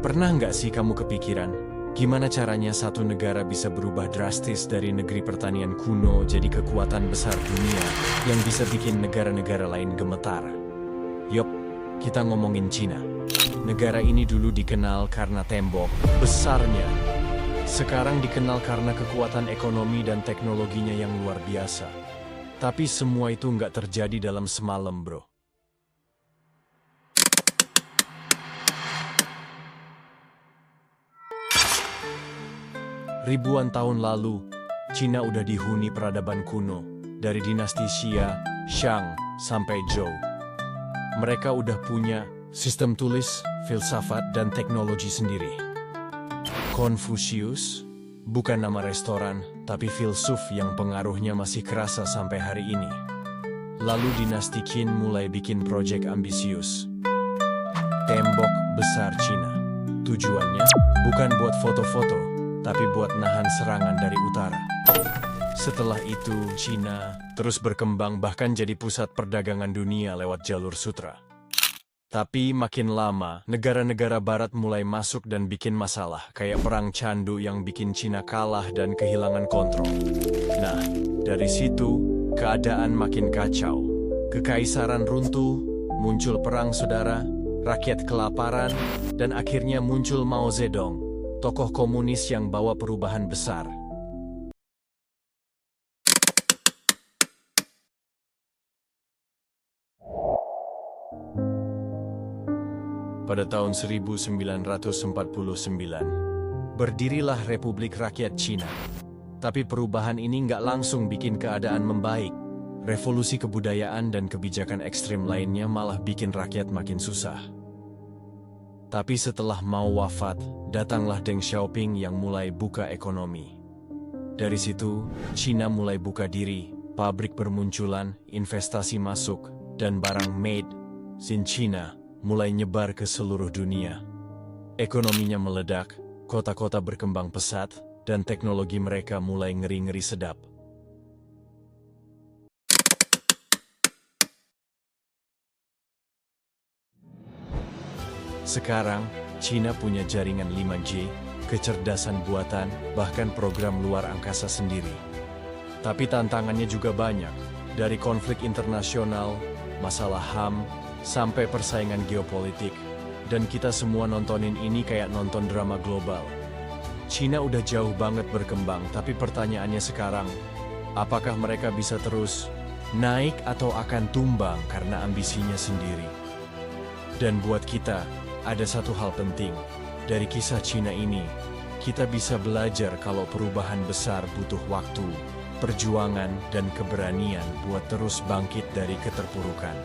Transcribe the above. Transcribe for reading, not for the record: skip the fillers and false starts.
Pernah nggak sih kamu kepikiran, gimana caranya satu negara bisa berubah drastis dari negeri pertanian kuno jadi kekuatan besar dunia yang bisa bikin negara-negara lain gemetar? Yup, kita ngomongin Cina. Negara ini dulu dikenal karena tembok besarnya. Sekarang dikenal karena kekuatan ekonomi dan teknologinya yang luar biasa. Tapi semua itu nggak terjadi dalam semalam, bro. Ribuan tahun lalu, Cina udah dihuni peradaban kuno, dari dinasti Xia, Shang, sampai Zhou. Mereka udah punya sistem tulis, filsafat, dan teknologi sendiri. Confucius bukan nama restoran, tapi filsuf yang pengaruhnya masih kerasa sampai hari ini. Lalu dinasti Qin mulai bikin proyek ambisius. Tembok besar Cina. Tujuannya bukan buat foto-foto, tapi buat nahan serangan dari utara. Setelah itu, Cina terus berkembang bahkan jadi pusat perdagangan dunia lewat jalur sutra. Tapi makin lama, negara-negara barat mulai masuk dan bikin masalah, kayak perang candu yang bikin Cina kalah dan kehilangan kontrol. Nah, dari situ, keadaan makin kacau. Kekaisaran runtuh, muncul perang saudara, rakyat kelaparan, dan akhirnya muncul Mao Zedong, tokoh komunis yang bawa perubahan besar. Pada tahun 1949, berdirilah Republik Rakyat Cina. Tapi perubahan ini nggak langsung bikin keadaan membaik. Revolusi kebudayaan dan kebijakan ekstrim lainnya malah bikin rakyat makin susah. Tapi setelah Mao wafat, datanglah Deng Xiaoping yang mulai buka ekonomi. Dari situ, Cina mulai buka diri, pabrik bermunculan, investasi masuk, dan barang made in China mulai nyebar ke seluruh dunia. Ekonominya meledak, kota-kota berkembang pesat, dan teknologi mereka mulai ngeri-ngeri sedap. Sekarang, Cina punya jaringan 5G, kecerdasan buatan, bahkan program luar angkasa sendiri. Tapi tantangannya juga banyak, dari konflik internasional, masalah HAM, sampai persaingan geopolitik, dan kita semua nontonin ini kayak nonton drama global. Cina udah jauh banget berkembang, tapi pertanyaannya sekarang, apakah mereka bisa terus naik atau akan tumbang karena ambisinya sendiri? Dan buat kita, ada satu hal penting. Dari kisah Cina ini, kita bisa belajar kalau perubahan besar butuh waktu, perjuangan, dan keberanian buat terus bangkit dari keterpurukan.